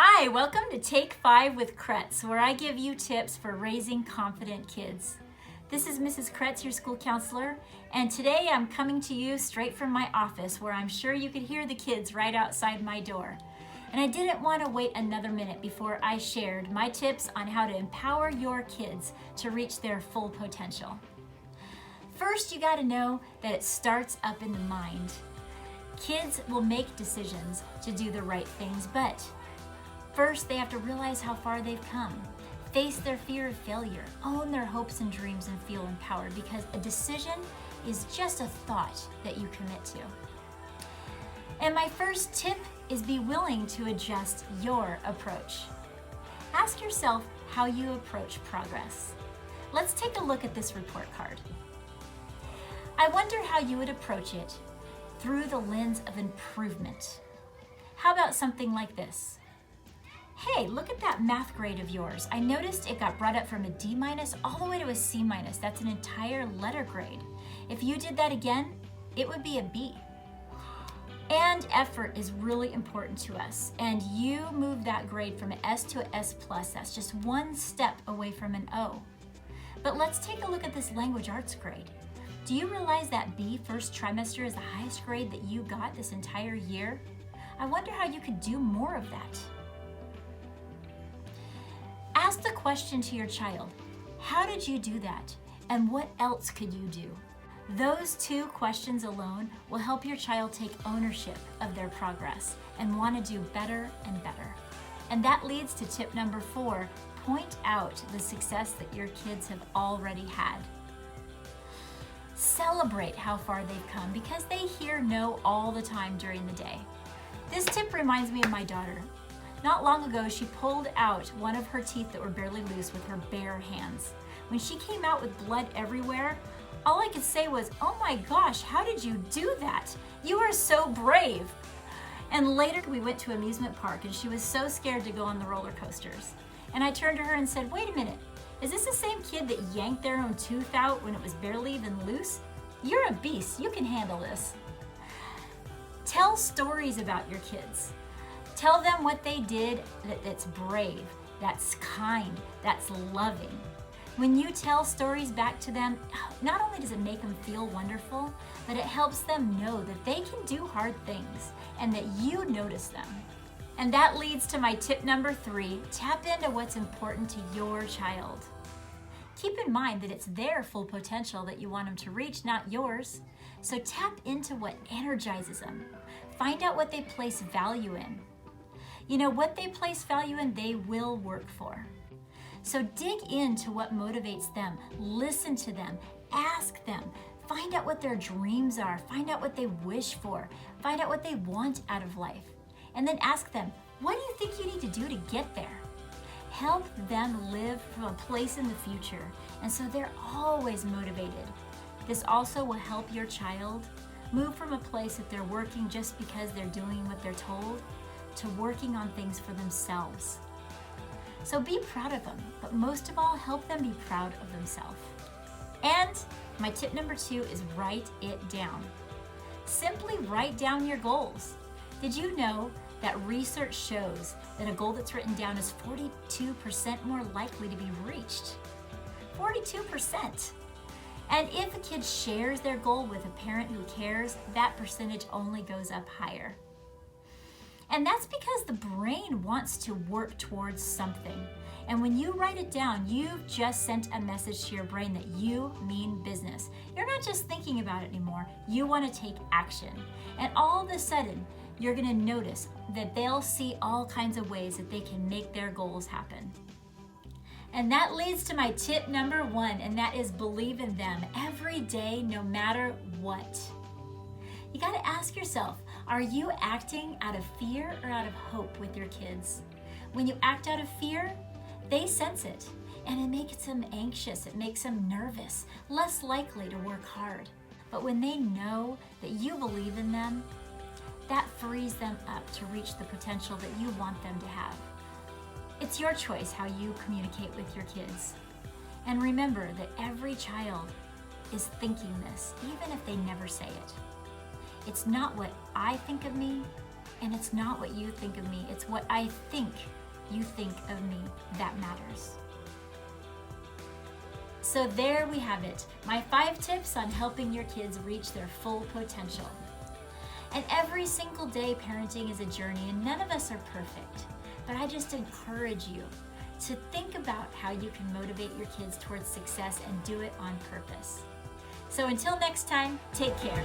Hi, welcome to Take 5 with Kretz, where I give you tips for raising confident kids. This is Mrs. Kretz, your school counselor, and today I'm coming to you straight from my office where I'm sure you could hear the kids right outside my door. And I didn't want to wait another minute before I shared my tips on how to empower your kids to reach their full potential. First, you got to know that it starts up in the mind. Kids will make decisions to do the right things, but first, they have to realize how far they've come, face their fear of failure, own their hopes and dreams, and feel empowered, because a decision is just a thought that you commit to. And my first tip is be willing to adjust your approach. Ask yourself how you approach progress. Let's take a look at this report card. I wonder how you would approach it through the lens of improvement. How about something like this? Hey, look at that math grade of yours. I noticed it got brought up from a D- all the way to a C-. That's an entire letter grade. If you did that again, it would be a B. And effort is really important to us. And you move that grade from an S to an S+. That's just one step away from an O. But let's take a look at this language arts grade. Do you realize that B first trimester is the highest grade that you got this entire year? I wonder how you could do more of that. Ask the question to your child, how did you do that? And what else could you do? Those two questions alone will help your child take ownership of their progress and want to do better and better. And that leads to tip number 4, point out the success that your kids have already had. Celebrate how far they've come, because they hear no all the time during the day. This tip reminds me of my daughter. Not long ago, she pulled out one of her teeth that were barely loose with her bare hands. When she came out with blood everywhere, all I could say was, "Oh my gosh, how did you do that? You are so brave." And later we went to an amusement park and she was so scared to go on the roller coasters. And I turned to her and said, "Wait a minute, is this the same kid that yanked their own tooth out when it was barely even loose? You're a beast, you can handle this." Tell stories about your kids. Tell them what they did that's brave, that's kind, that's loving. When you tell stories back to them, not only does it make them feel wonderful, but it helps them know that they can do hard things and that you notice them. And that leads to my tip number 3, tap into what's important to your child. Keep in mind that it's their full potential that you want them to reach, not yours. So tap into what energizes them. Find out what they place value in. You know, what they place value in, they will work for. So dig into what motivates them, listen to them, ask them, find out what their dreams are, find out what they wish for, find out what they want out of life, and then ask them, what do you think you need to do to get there? Help them live from a place in the future, and so they're always motivated. This also will help your child move from a place that they're working just because they're doing what they're told, to working on things for themselves. So be proud of them, but most of all, help them be proud of themselves. And my tip number 2 is write it down. Simply write down your goals. Did you know that research shows that a goal that's written down is 42% more likely to be reached? 42%. And if a kid shares their goal with a parent who cares, that percentage only goes up higher. And that's because the brain wants to work towards something. And when you write it down, you've just sent a message to your brain that you mean business. You're not just thinking about it anymore, you want to take action. And all of a sudden, you're going to notice that they'll see all kinds of ways that they can make their goals happen. And that leads to my tip number 1, and that is believe in them every day, no matter what. You got to ask yourself, are you acting out of fear or out of hope with your kids? When you act out of fear, they sense it, and it makes them anxious, it makes them nervous, less likely to work hard. But when they know that you believe in them, that frees them up to reach the potential that you want them to have. It's your choice how you communicate with your kids. And remember that every child is thinking this, even if they never say it. It's not what I think of me, And it's not what you think of me, it's what I think you think of me that matters. So there we have it, my 5 tips on helping your kids reach their full potential. And every single day, parenting is a journey, and none of us are perfect. But I just encourage you to think about how you can motivate your kids towards success and do it on purpose. So until next time, take care.